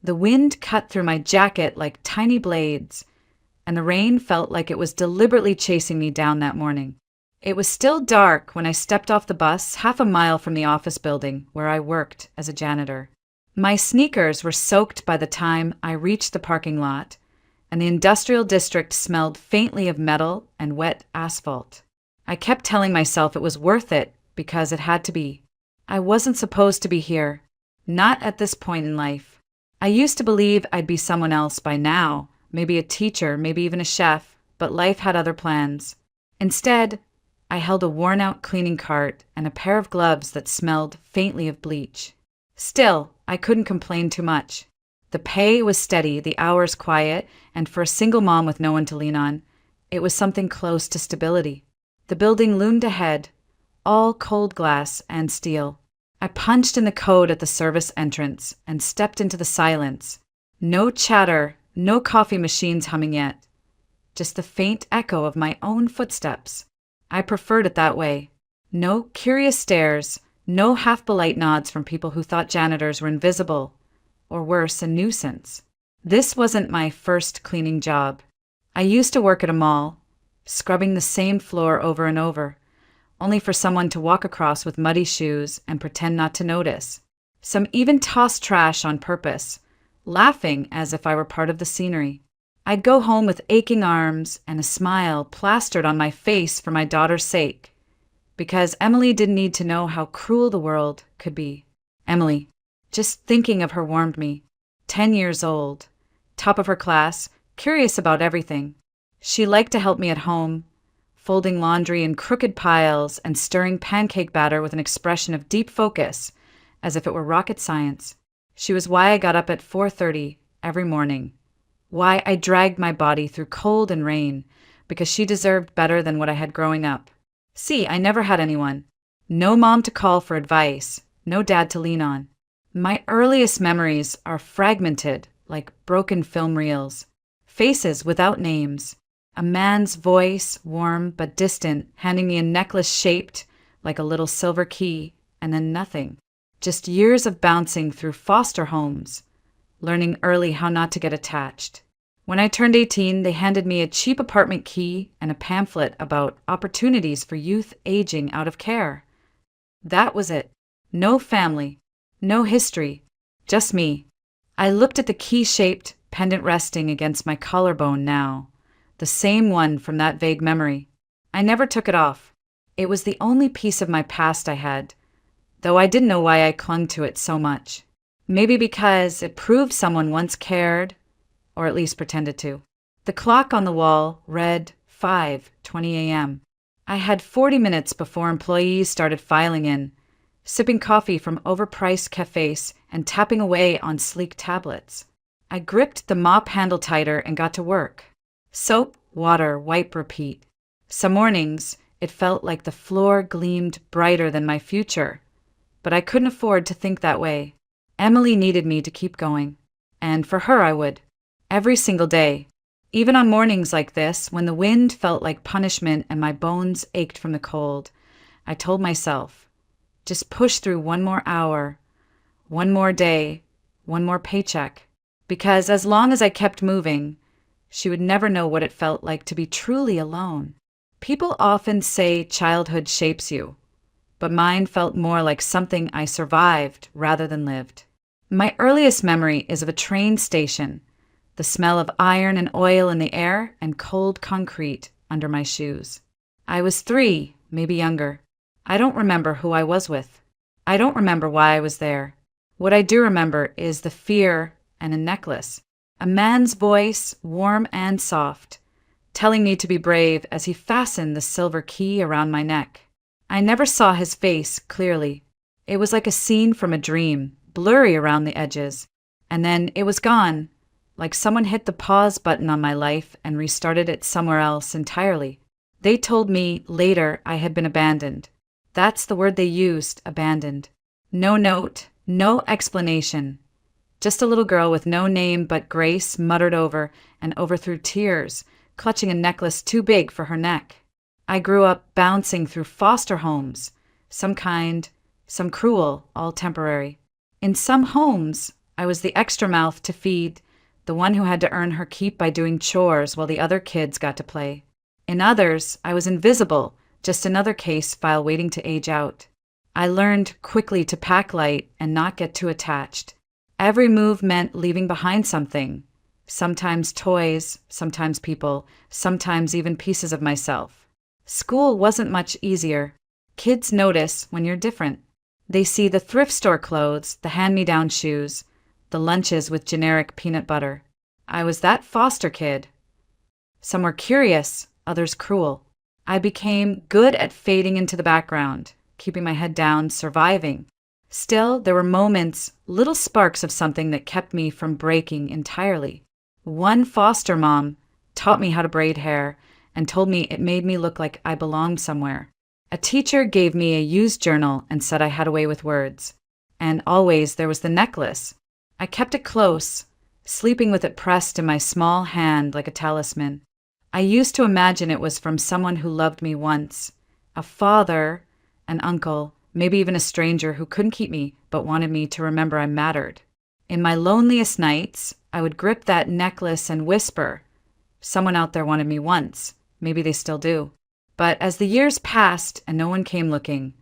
The wind cut through my jacket like tiny blades, and the rain felt like it was deliberately chasing me down that morning. It was still dark when I stepped off the bus half a mile from the office building where I worked as a janitor. My sneakers were soaked by the time I reached the parking lot, and the industrial district smelled faintly of metal and wet asphalt. I kept telling myself it was worth it because it had to be. I wasn't supposed to be here, not at this point in life. I used to believe I'd be someone else by now, maybe a teacher, maybe even a chef, but life had other plans. Instead, I held a worn-out cleaning cart and a pair of gloves that smelled faintly of bleach. Still, I couldn't complain too much. The pay was steady, the hours quiet, and for a single mom with no one to lean on, it was something close to stability. The building loomed ahead, all cold glass and steel. I punched in the code at the service entrance and stepped into the silence. No chatter, no coffee machines humming yet. Just the faint echo of my own footsteps. I preferred it that way. No curious stares, no half-polite nods from people who thought janitors were invisible, or worse, a nuisance. This wasn't my first cleaning job. I used to work at a mall, scrubbing the same floor over and over, only for someone to walk across with muddy shoes and pretend not to notice. Some even tossed trash on purpose, laughing as if I were part of the scenery. I'd go home with aching arms and a smile plastered on my face for my daughter's sake, because Emily didn't need to know how cruel the world could be. Emily, just thinking of her warmed me. 10 years old, top of her class, curious about everything. She liked to help me at home, folding laundry in crooked piles and stirring pancake batter with an expression of deep focus, as if it were rocket science. She was why I got up at 4:30 every morning, why I dragged my body through cold and rain, because she deserved better than what I had growing up. See, I never had anyone. No mom to call for advice, no dad to lean on. My earliest memories are fragmented like broken film reels, faces without names. A man's voice, warm but distant, handing me a necklace shaped like a little silver key, and then nothing. Just years of bouncing through foster homes, learning early how not to get attached. When I turned 18, they handed me a cheap apartment key and a pamphlet about opportunities for youth aging out of care. That was it. No family, no history, just me. I looked at the key-shaped pendant resting against my collarbone now, the same one from that vague memory. I never took it off. It was the only piece of my past I had, though I didn't know why I clung to it so much. Maybe because it proved someone once cared, or at least pretended to. The clock on the wall read 5:20 a.m. I had 40 minutes before employees started filing in, sipping coffee from overpriced cafes and tapping away on sleek tablets. I gripped the mop handle tighter and got to work. Soap, water, wipe, repeat. Some mornings, it felt like the floor gleamed brighter than my future, but I couldn't afford to think that way. Emily needed me to keep going, and for her I would. Every single day, even on mornings like this, when the wind felt like punishment and my bones ached from the cold, I told myself, just push through one more hour, one more day, one more paycheck. Because as long as I kept moving, she would never know what it felt like to be truly alone. People often say childhood shapes you, but mine felt more like something I survived rather than lived. My earliest memory is of a train station, the smell of iron and oil in the air and cold concrete under my shoes. I was 3, maybe younger. I don't remember who I was with. I don't remember why I was there. What I do remember is the fear and a necklace. A man's voice, warm and soft, telling me to be brave as he fastened the silver key around my neck. I never saw his face clearly. It was like a scene from a dream, blurry around the edges. And then it was gone, like someone hit the pause button on my life and restarted it somewhere else entirely. They told me later I had been abandoned. That's the word they used, abandoned. No note, no explanation. Just a little girl with no name but Grace muttered over and over through tears, clutching a necklace too big for her neck. I grew up bouncing through foster homes, some kind, some cruel, all temporary. In some homes, I was the extra mouth to feed, the one who had to earn her keep by doing chores while the other kids got to play. In others, I was invisible, just another case file waiting to age out. I learned quickly to pack light and not get too attached. Every move meant leaving behind something. Sometimes toys, sometimes people, sometimes even pieces of myself. School wasn't much easier. Kids notice when you're different. They see the thrift store clothes, the hand-me-down shoes, the lunches with generic peanut butter. I was that foster kid. Some were curious, others cruel. I became good at fading into the background, keeping my head down, surviving. Still, there were moments, little sparks of something that kept me from breaking entirely. One foster mom taught me how to braid hair and told me it made me look like I belonged somewhere. A teacher gave me a used journal and said I had a way with words. And always there was the necklace. I kept it close, sleeping with it pressed in my small hand like a talisman. I used to imagine it was from someone who loved me once, a father, an uncle, maybe even a stranger who couldn't keep me but wanted me to remember I mattered. In my loneliest nights, I would grip that necklace and whisper, "Someone out there wanted me once. Maybe they still do." But as the years passed and no one came looking,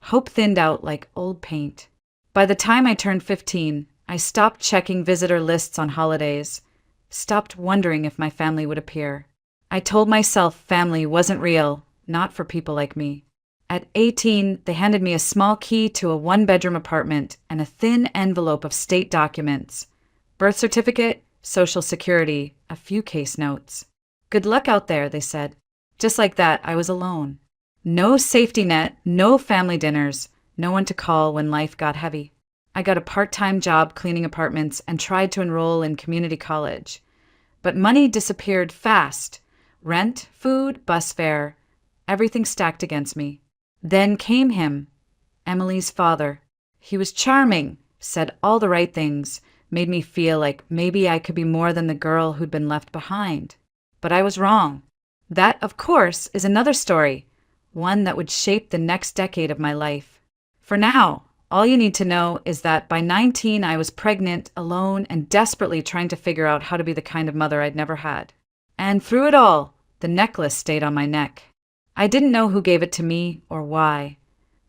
hope thinned out like old paint. By the time I turned 15, I stopped checking visitor lists on holidays, stopped wondering if my family would appear. I told myself family wasn't real, not for people like me. At 18, they handed me a small key to a one-bedroom apartment and a thin envelope of state documents. Birth certificate, social security, a few case notes. "Good luck out there," they said. Just like that, I was alone. No safety net, no family dinners, no one to call when life got heavy. I got a part-time job cleaning apartments and tried to enroll in community college. But money disappeared fast. Rent, food, bus fare, everything stacked against me. Then came him, Emily's father. He was charming, said all the right things, made me feel like maybe I could be more than the girl who'd been left behind. But I was wrong. That, of course, is another story, one that would shape the next decade of my life. For now, all you need to know is that by 19, I was pregnant, alone, and desperately trying to figure out how to be the kind of mother I'd never had. And through it all, the necklace stayed on my neck. I didn't know who gave it to me or why,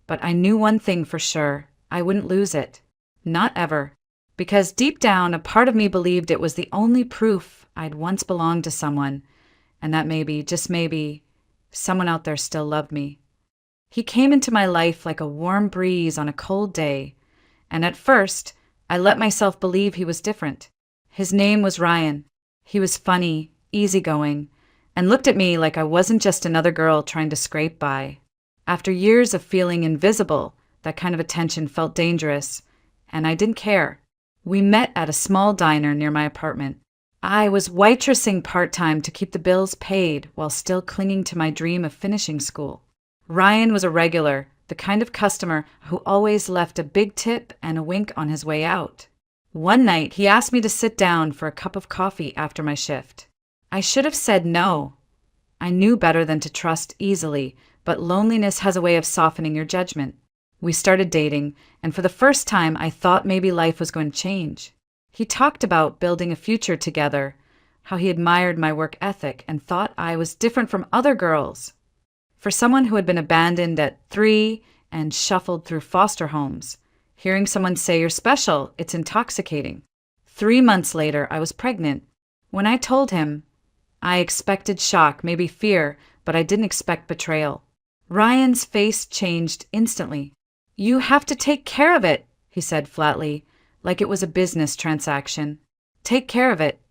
but I knew one thing for sure. I wouldn't lose it. Not ever. Because deep down, a part of me believed it was the only proof I'd once belonged to someone, and that maybe, just maybe, someone out there still loved me. He came into my life like a warm breeze on a cold day, and at first, I let myself believe he was different. His name was Ryan. He was funny, easygoing, and looked at me like I wasn't just another girl trying to scrape by. After years of feeling invisible, that kind of attention felt dangerous, and I didn't care. We met at a small diner near my apartment. I was waitressing part-time to keep the bills paid while still clinging to my dream of finishing school. Ryan was a regular, the kind of customer who always left a big tip and a wink on his way out. One night, he asked me to sit down for a cup of coffee after my shift. I should have said no. I knew better than to trust easily, but loneliness has a way of softening your judgment. We started dating, and for the first time, I thought maybe life was going to change. He talked about building a future together, how he admired my work ethic and thought I was different from other girls. For someone who had been abandoned at 3 and shuffled through foster homes, hearing someone say you're special, it's intoxicating. 3 months later, I was pregnant. When I told him, I expected shock, maybe fear, but I didn't expect betrayal. Ryan's face changed instantly. "You have to take care of it," he said flatly, like it was a business transaction. "Take care of it."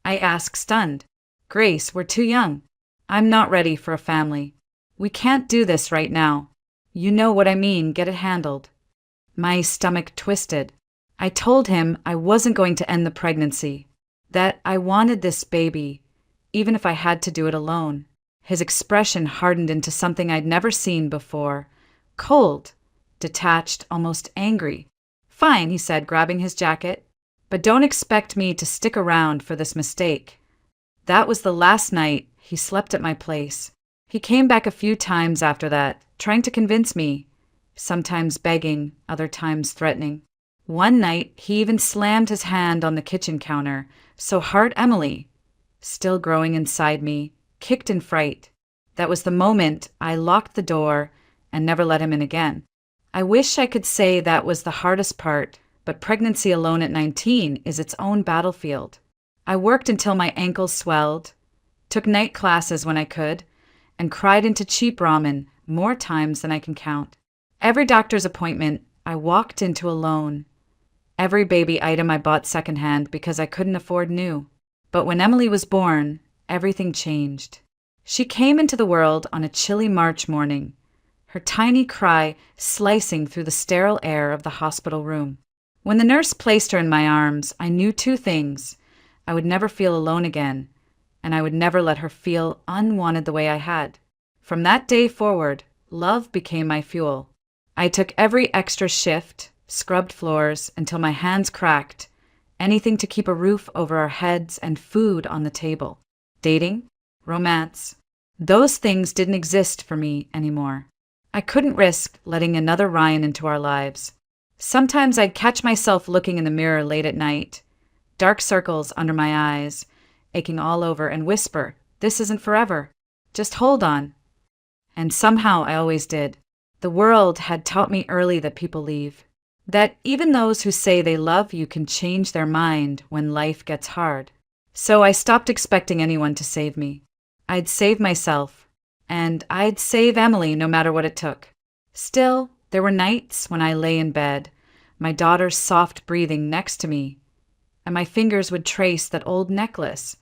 I asked, stunned. "Grace, we're too young. I'm not ready for a family. We can't do this right now. You know what I mean, get it handled." My stomach twisted. I told him I wasn't going to end the pregnancy, that I wanted this baby, even if I had to do it alone. His expression hardened into something I'd never seen before. Cold, detached, almost angry. "Fine," he said, grabbing his jacket. "But don't expect me to stick around for this mistake." That was the last night he slept at my place. He came back a few times after that, trying to convince me, sometimes begging, other times threatening. One night, he even slammed his hand on the kitchen counter, so Hart Emily, still growing inside me, kicked in fright. That was the moment I locked the door and never let him in again. I wish I could say that was the hardest part, but pregnancy alone at 19 is its own battlefield. I worked until my ankles swelled, took night classes when I could, and cried into cheap ramen more times than I can count. Every doctor's appointment I walked into alone. Every baby item I bought secondhand because I couldn't afford new. But when Emily was born, everything changed. She came into the world on a chilly March morning, her tiny cry slicing through the sterile air of the hospital room. When the nurse placed her in my arms, I knew two things. I would never feel alone again, and I would never let her feel unwanted the way I had. From that day forward, love became my fuel. I took every extra shift, scrubbed floors until my hands cracked, anything to keep a roof over our heads and food on the table. Dating, romance, those things didn't exist for me anymore. I couldn't risk letting another Ryan into our lives. Sometimes I'd catch myself looking in the mirror late at night, dark circles under my eyes, aching all over, and whisper, "This isn't forever. Just hold on." And somehow I always did. The world had taught me early that people leave. That even those who say they love you can change their mind when life gets hard. So I stopped expecting anyone to save me. I'd save myself, and I'd save Emily no matter what it took. Still, there were nights when I lay in bed, my daughter's soft breathing next to me, and my fingers would trace that old necklace,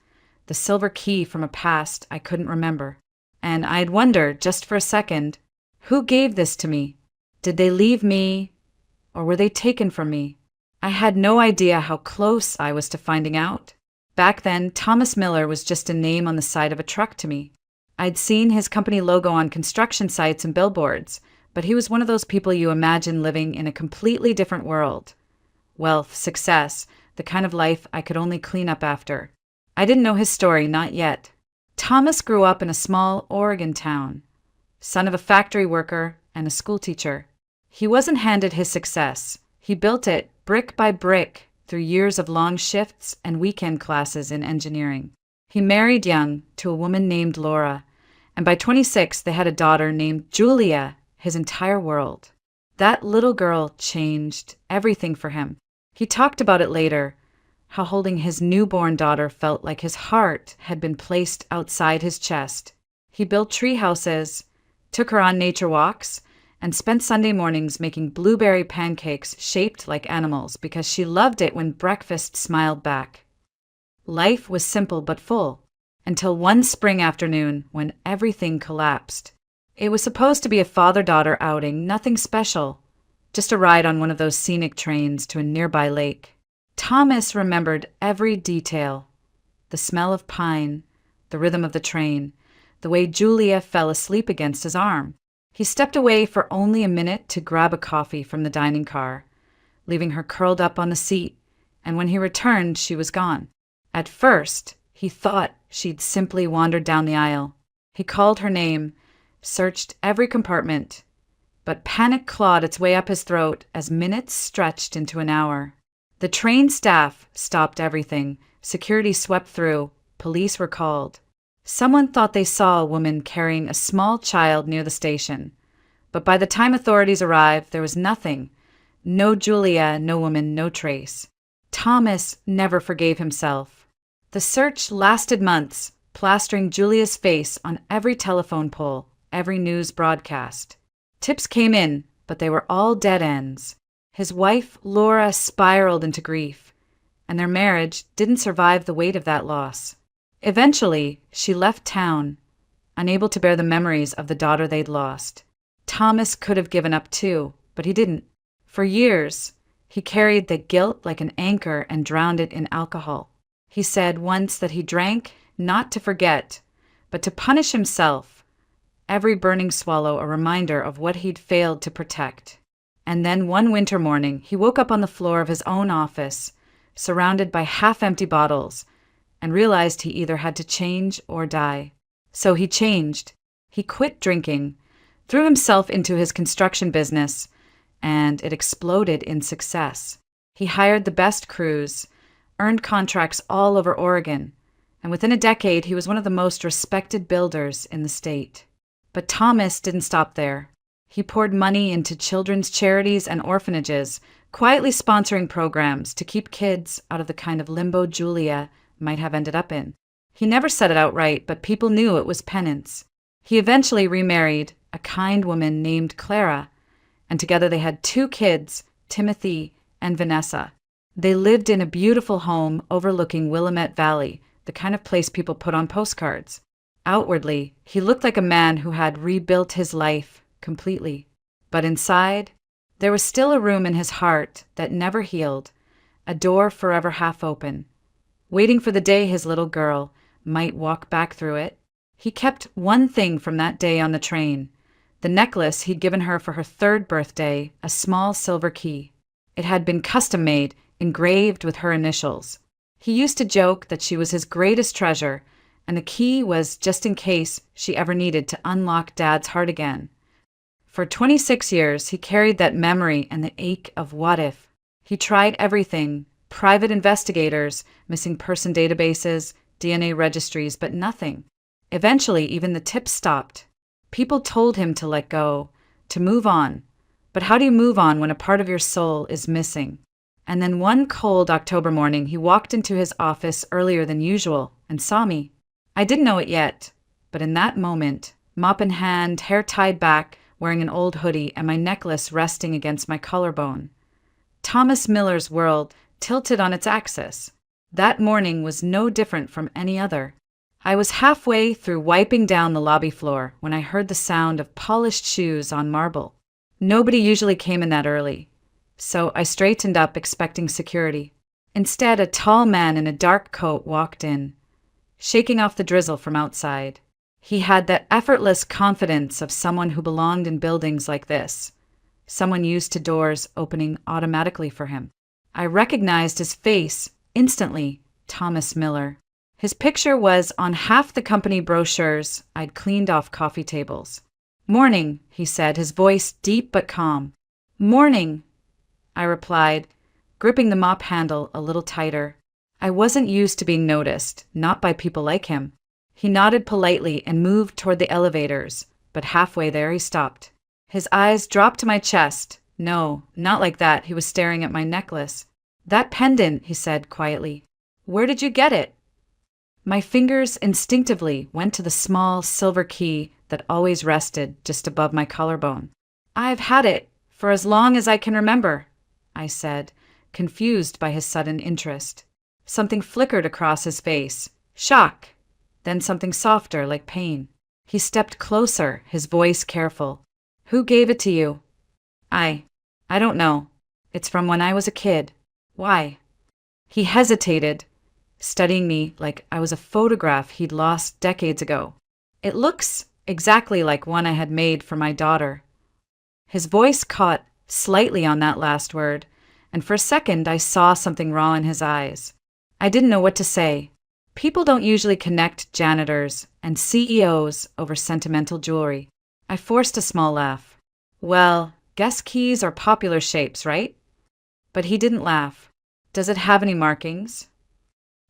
the silver key from a past I couldn't remember. And I'd wonder, just for a second, who gave this to me? Did they leave me, or were they taken from me? I had no idea how close I was to finding out. Back then, Thomas Miller was just a name on the side of a truck to me. I'd seen his company logo on construction sites and billboards, but he was one of those people you imagine living in a completely different world. Wealth, success, the kind of life I could only clean up after. I didn't know his story, not yet. Thomas grew up in a small Oregon town, son of a factory worker and a schoolteacher. He wasn't handed his success. He built it brick by brick through years of long shifts and weekend classes in engineering. He married young to a woman named Laura, and by 26 they had a daughter named Julia, his entire world. That little girl changed everything for him. He talked about it later, how holding his newborn daughter felt like his heart had been placed outside his chest. He built tree houses, took her on nature walks, and spent Sunday mornings making blueberry pancakes shaped like animals because she loved it when breakfast smiled back. Life was simple but full, until one spring afternoon when everything collapsed. It was supposed to be a father-daughter outing, nothing special, just a ride on one of those scenic trains to a nearby lake. Thomas remembered every detail: the smell of pine, the rhythm of the train, the way Julia fell asleep against his arm. He stepped away for only a minute to grab a coffee from the dining car, leaving her curled up on the seat, and when he returned, she was gone. At first, he thought she'd simply wandered down the aisle. He called her name, searched every compartment, but panic clawed its way up his throat as minutes stretched into an hour. The train staff stopped everything. Security swept through. Police were called. Someone thought they saw a woman carrying a small child near the station, but by the time authorities arrived, there was nothing. No Julia, no woman, no trace. Thomas never forgave himself. The search lasted months, plastering Julia's face on every telephone pole, every news broadcast. Tips came in, but they were all dead ends. His wife, Laura, spiraled into grief, and their marriage didn't survive the weight of that loss. Eventually, she left town, unable to bear the memories of the daughter they'd lost. Thomas could have given up too, but he didn't. For years, he carried the guilt like an anchor and drowned it in alcohol. He said once that he drank not to forget, but to punish himself, every burning swallow a reminder of what he'd failed to protect. And then one winter morning, he woke up on the floor of his own office, surrounded by half-empty bottles, and realized he either had to change or die. So he changed. He quit drinking, threw himself into his construction business, and it exploded in success. He hired the best crews, earned contracts all over Oregon, and within a decade he was one of the most respected builders in the state. But Thomas didn't stop there. He poured money into children's charities and orphanages, quietly sponsoring programs to keep kids out of the kind of limbo Julia might have ended up in. He never said it outright, but people knew it was penance. He eventually remarried a kind woman named Clara, and together they had 2 kids, Timothy and Vanessa. They lived in a beautiful home overlooking Willamette Valley, the kind of place people put on postcards. Outwardly, he looked like a man who had rebuilt his life completely. But inside, there was still a room in his heart that never healed, a door forever half open, waiting for the day his little girl might walk back through it. He kept one thing from that day on the train, the necklace he'd given her for her 3rd birthday, a small silver key. It had been custom-made, engraved with her initials. He used to joke that she was his greatest treasure, and the key was just in case she ever needed to unlock Dad's heart again. For 26 years, he carried that memory and the ache of what if. He tried everything, private investigators, missing person databases, DNA registries, but nothing. Eventually, even the tips stopped. People told him to let go, to move on. But how do you move on when a part of your soul is missing? And then one cold October morning, he walked into his office earlier than usual and saw me. I didn't know it yet, but in that moment, mop in hand, hair tied back, wearing an old hoodie, and my necklace resting against my collarbone, Thomas Miller's world tilted on its axis. That morning was no different from any other. I was halfway through wiping down the lobby floor when I heard the sound of polished shoes on marble. Nobody usually came in that early, so I straightened up expecting security. Instead, a tall man in a dark coat walked in, shaking off the drizzle from outside. He had that effortless confidence of someone who belonged in buildings like this, someone used to doors opening automatically for him. I recognized his face instantly, Thomas Miller. His picture was on half the company brochures I'd cleaned off coffee tables. "Morning," he said, his voice deep but calm. "Morning," I replied, gripping the mop handle a little tighter. I wasn't used to being noticed, not by people like him. He nodded politely and moved toward the elevators, but halfway there he stopped. His eyes dropped to my chest. No, not like that. He was staring at my necklace. "That pendant," he said quietly. "Where did you get it?" My fingers instinctively went to the small silver key that always rested just above my collarbone. "I've had it for as long as I can remember," I said, confused by his sudden interest. Something flickered across his face. Shock. Then something softer, like pain. He stepped closer, his voice careful. "Who gave it to you?" I don't know. It's from when I was a kid." "Why?" He hesitated, studying me like I was a photograph he'd lost decades ago. "It looks exactly like one I had made for my daughter." His voice caught slightly on that last word, and for a second I saw something raw in his eyes. I didn't know what to say. People don't usually connect janitors and CEOs over sentimental jewelry. I forced a small laugh. "Well, guess keys are popular shapes, right?" But he didn't laugh. "Does it have any markings?"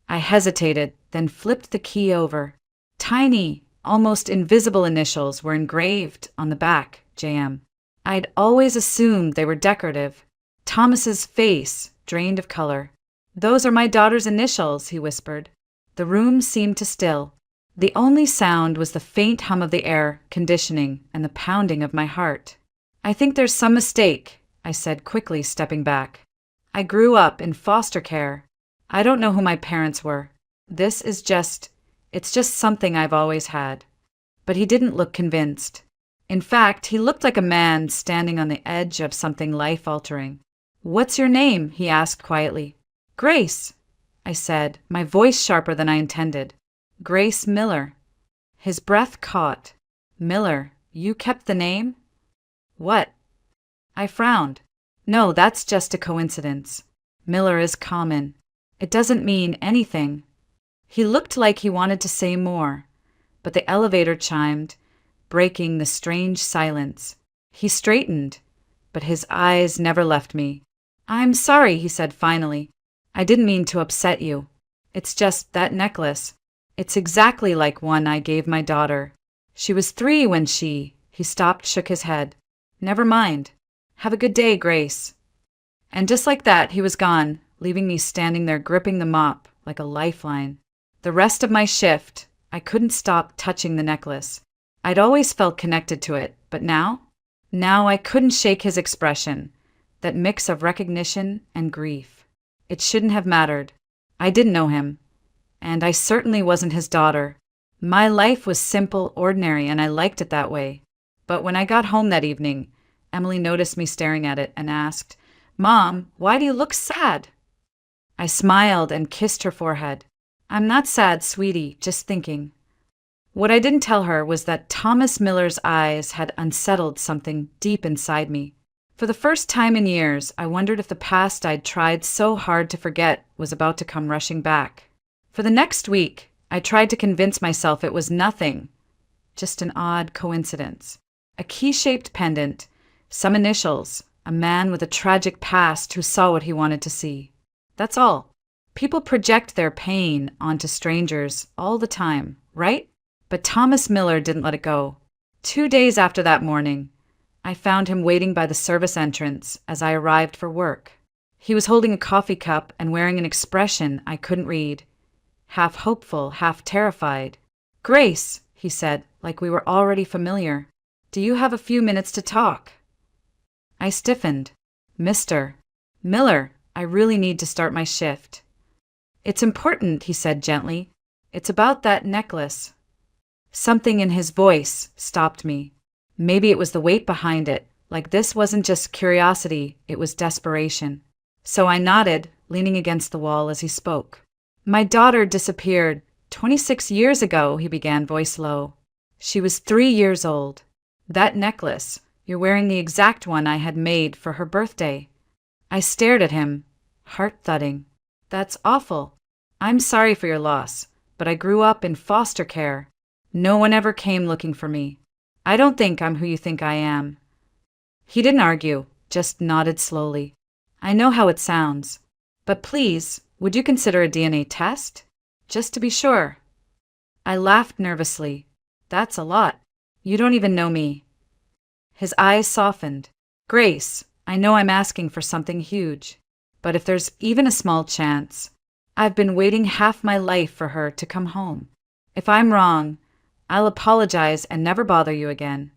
I hesitated, then flipped the key over. Tiny, almost invisible initials were engraved on the back, JM. I'd always assumed they were decorative. Thomas's face drained of color. "Those are my daughter's initials," he whispered. The room seemed to still. The only sound was the faint hum of the air conditioning and the pounding of my heart. "I think there's some mistake," I said quickly, stepping back. "I grew up in foster care. I don't know who my parents were. It's just something I've always had." But he didn't look convinced. In fact, he looked like a man standing on the edge of something life-altering. "What's your name?" he asked quietly. "Grace," I said, my voice sharper than I intended. "Grace Miller." His breath caught. "Miller, you kept the name?" "What?" I frowned. "No, that's just a coincidence. Miller is common. It doesn't mean anything." He looked like he wanted to say more, but the elevator chimed, breaking the strange silence. He straightened, but his eyes never left me. I'm sorry, he said finally. I didn't mean to upset you. It's just that necklace. It's exactly like one I gave my daughter. She was 3 when he stopped, shook his head. Never mind. Have a good day, Grace. And just like that, he was gone, leaving me standing there gripping the mop like a lifeline. The rest of my shift, I couldn't stop touching the necklace. I'd always felt connected to it, but now I couldn't shake his expression, that mix of recognition and grief. It shouldn't have mattered. I didn't know him, and I certainly wasn't his daughter. My life was simple, ordinary, and I liked it that way. But when I got home that evening, Emily noticed me staring at it and asked, "Mom, why do you look sad?" I smiled and kissed her forehead. "I'm not sad, sweetie, just thinking." What I didn't tell her was that Thomas Miller's eyes had unsettled something deep inside me. For the first time in years, I wondered if the past I'd tried so hard to forget was about to come rushing back. For the next week, I tried to convince myself it was nothing, just an odd coincidence. A key-shaped pendant, some initials, a man with a tragic past who saw what he wanted to see. That's all. People project their pain onto strangers all the time, right? But Thomas Miller didn't let it go. 2 days after that morning, I found him waiting by the service entrance as I arrived for work. He was holding a coffee cup and wearing an expression I couldn't read. Half hopeful, half terrified. "Grace," he said, like we were already familiar. "Do you have a few minutes to talk?" I stiffened. "Mr. Miller, I really need to start my shift." "It's important," he said gently. "It's about that necklace." Something in his voice stopped me. Maybe it was the weight behind it, like this wasn't just curiosity, it was desperation. So I nodded, leaning against the wall as he spoke. "My daughter disappeared 26 years ago," he began, voice low. "She was 3 years old. That necklace, you're wearing the exact one I had made for her birthday." I stared at him, heart thudding. "That's awful. I'm sorry for your loss, but I grew up in foster care. No one ever came looking for me. I don't think I'm who you think I am." He didn't argue, just nodded slowly. "I know how it sounds. But please, would you consider a DNA test? Just to be sure." I laughed nervously. "That's a lot. You don't even know me." His eyes softened. "Grace, I know I'm asking for something huge, but if there's even a small chance, I've been waiting half my life for her to come home. If I'm wrong, I'll apologize and never bother you again."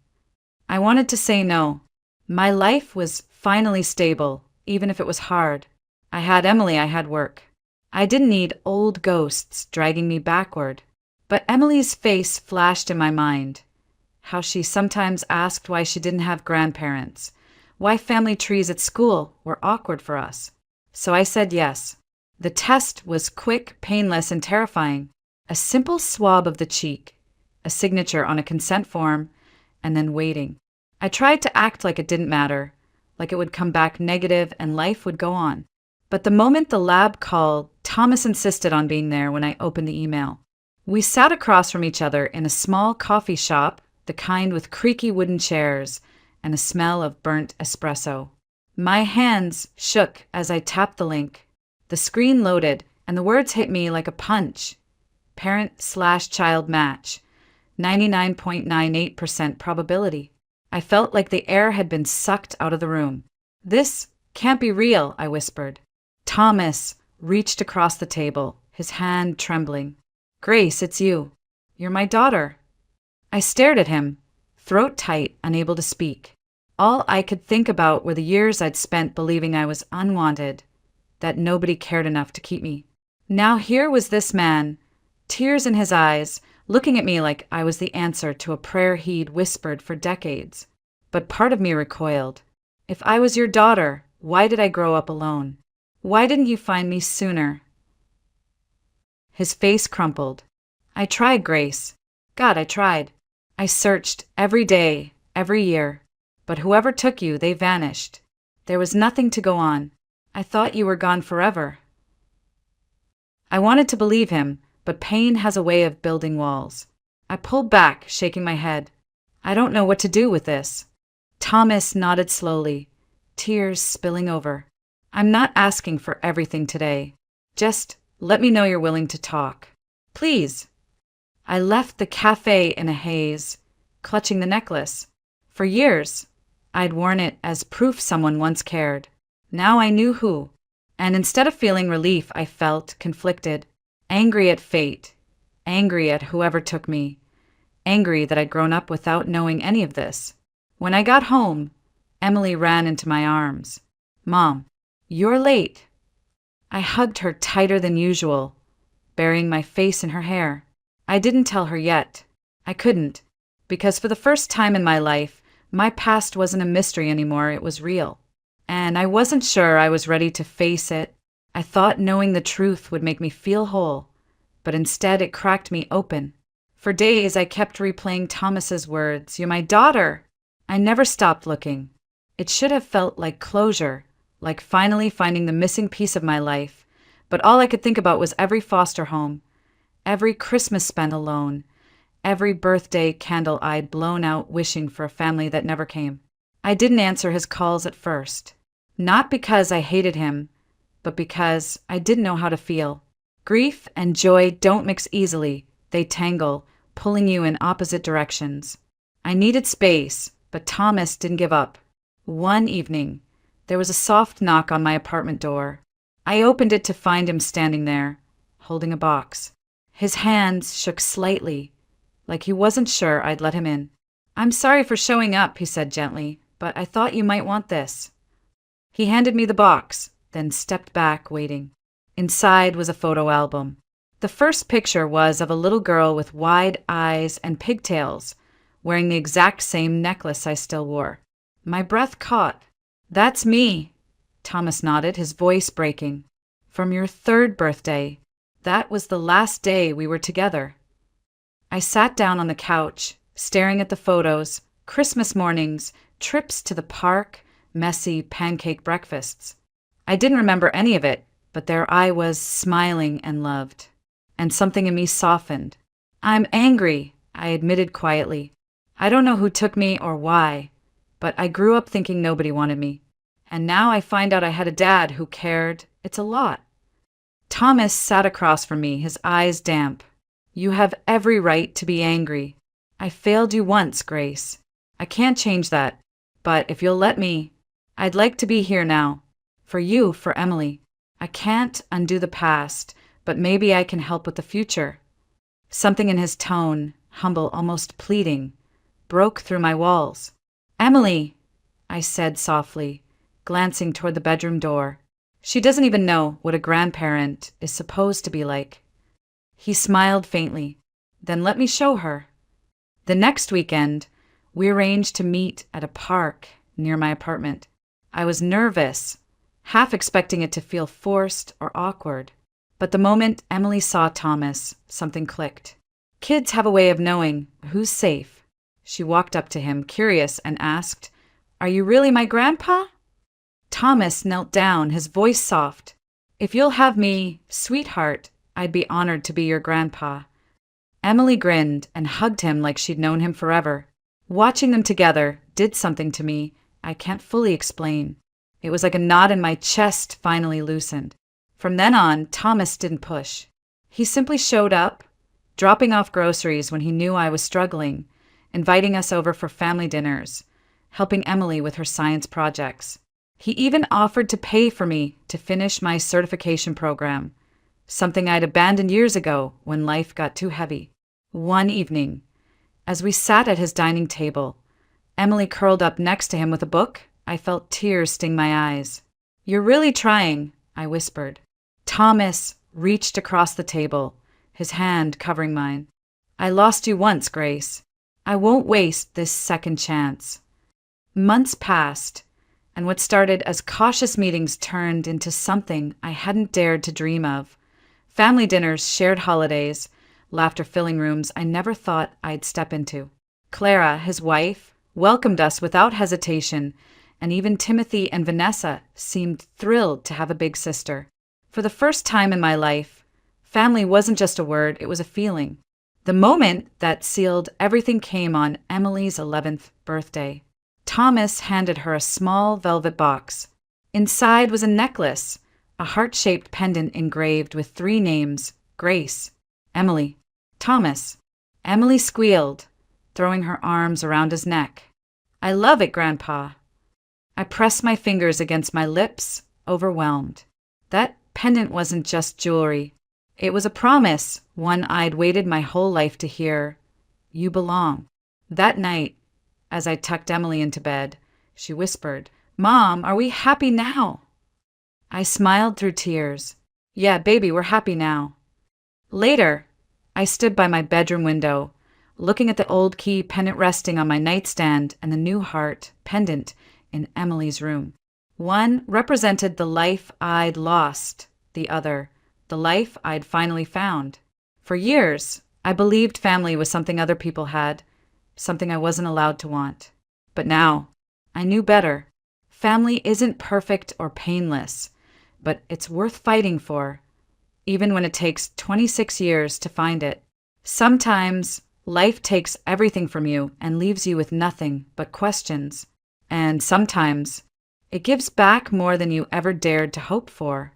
I wanted to say no. My life was finally stable, even if it was hard. I had Emily, I had work. I didn't need old ghosts dragging me backward. But Emily's face flashed in my mind. How she sometimes asked why she didn't have grandparents, why family trees at school were awkward for us. So I said yes. The test was quick, painless, and terrifying. A simple swab of the cheek, a signature on a consent form, and then waiting. I tried to act like it didn't matter, like it would come back negative and life would go on. But the moment the lab called, Thomas insisted on being there when I opened the email. We sat across from each other in a small coffee shop, the kind with creaky wooden chairs and a smell of burnt espresso. My hands shook as I tapped the link. The screen loaded, and the words hit me like a punch. Parent/child match. 99.98% probability. I felt like the air had been sucked out of the room. "This can't be real," I whispered. Thomas reached across the table, his hand trembling. "Grace, it's you. You're my daughter." I stared at him, throat tight, unable to speak. All I could think about were the years I'd spent believing I was unwanted, that nobody cared enough to keep me. Now here was this man, tears in his eyes, looking at me like I was the answer to a prayer he'd whispered for decades. But part of me recoiled. If I was your daughter, why did I grow up alone? Why didn't you find me sooner? His face crumpled. "I tried, Grace. God, I tried. I searched every day, every year. But whoever took you, they vanished. There was nothing to go on. I thought you were gone forever." I wanted to believe him, but pain has a way of building walls. I pulled back, shaking my head. "I don't know what to do with this." Thomas nodded slowly, tears spilling over. I'm not asking for everything today. Just let me know you're willing to talk. Please. I left the cafe in a haze, clutching the necklace. For years, I'd worn it as proof someone once cared. Now I knew who. And instead of feeling relief, I felt conflicted. Angry at fate. Angry at whoever took me. Angry that I'd grown up without knowing any of this. When I got home, Emily ran into my arms. Mom, you're late. I hugged her tighter than usual, burying my face in her hair. I didn't tell her yet. I couldn't, because for the first time in my life, my past wasn't a mystery anymore, it was real. And I wasn't sure I was ready to face it. I thought knowing the truth would make me feel whole, but instead it cracked me open. For days I kept replaying Thomas's words, "You're my daughter." I never stopped looking. It should have felt like closure, like finally finding the missing piece of my life, but all I could think about was every foster home, every Christmas spent alone, every birthday candle I'd blown out wishing for a family that never came. I didn't answer his calls at first, not because I hated him, but because I didn't know how to feel. Grief and joy don't mix easily, they tangle, pulling you in opposite directions. I needed space, but Thomas didn't give up. One evening, there was a soft knock on my apartment door. I opened it to find him standing there, holding a box. His hands shook slightly, like he wasn't sure I'd let him in. "I'm sorry for showing up," he said gently, "but I thought you might want this." He handed me the box, then stepped back, waiting. Inside was a photo album. The first picture was of a little girl with wide eyes and pigtails, wearing the exact same necklace I still wore. My breath caught. "That's me," Thomas nodded, his voice breaking. "From your 3rd birthday. That was the last day we were together." I sat down on the couch, staring at the photos, Christmas mornings, trips to the park, messy pancake breakfasts. I didn't remember any of it, but there I was, smiling and loved. And something in me softened. "I'm angry," I admitted quietly. "I don't know who took me or why, but I grew up thinking nobody wanted me. And now I find out I had a dad who cared. It's a lot." Thomas sat across from me, his eyes damp. "You have every right to be angry. I failed you once, Grace. I can't change that, but if you'll let me, I'd like to be here now. For you, for Emily. I can't undo the past, but maybe I can help with the future." Something in his tone, humble, almost pleading, broke through my walls. "Emily," I said softly, glancing toward the bedroom door. "She doesn't even know what a grandparent is supposed to be like." He smiled faintly. "Then let me show her." The next weekend, we arranged to meet at a park near my apartment. I was nervous, half expecting it to feel forced or awkward. But the moment Emily saw Thomas, something clicked. Kids have a way of knowing who's safe. She walked up to him, curious, and asked, "Are you really my grandpa?" Thomas knelt down, his voice soft. "If you'll have me, sweetheart, I'd be honored to be your grandpa." Emily grinned and hugged him like she'd known him forever. Watching them together did something to me I can't fully explain. It was like a knot in my chest finally loosened. From then on, Thomas didn't push. He simply showed up, dropping off groceries when he knew I was struggling, inviting us over for family dinners, helping Emily with her science projects. He even offered to pay for me to finish my certification program, something I'd abandoned years ago when life got too heavy. One evening, as we sat at his dining table, Emily curled up next to him with a book. I felt tears sting my eyes. "You're really trying," I whispered. Thomas reached across the table, his hand covering mine. "I lost you once, Grace. I won't waste this second chance." Months passed, and what started as cautious meetings turned into something I hadn't dared to dream of. Family dinners, shared holidays, laughter-filling rooms I never thought I'd step into. Clara, his wife, welcomed us without hesitation, and even Timothy and Vanessa seemed thrilled to have a big sister. For the first time in my life, family wasn't just a word, it was a feeling. The moment that sealed everything came on Emily's 11th birthday. Thomas handed her a small velvet box. Inside was a necklace, a heart-shaped pendant engraved with 3 names: Grace, Emily, Thomas. Emily squealed, throwing her arms around his neck. "I love it, Grandpa." I pressed my fingers against my lips, overwhelmed. That pendant wasn't just jewelry. It was a promise, one I'd waited my whole life to hear. "You belong." That night, as I tucked Emily into bed, she whispered, "Mom, are we happy now?" I smiled through tears. "Yeah, baby, we're happy now." Later, I stood by my bedroom window, looking at the old key pendant resting on my nightstand and the new heart pendant in Emily's room. One represented the life I'd lost, the other, the life I'd finally found. For years, I believed family was something other people had, something I wasn't allowed to want. But now, I knew better. Family isn't perfect or painless, but it's worth fighting for, even when it takes 26 years to find it. Sometimes, life takes everything from you and leaves you with nothing but questions. And sometimes, it gives back more than you ever dared to hope for.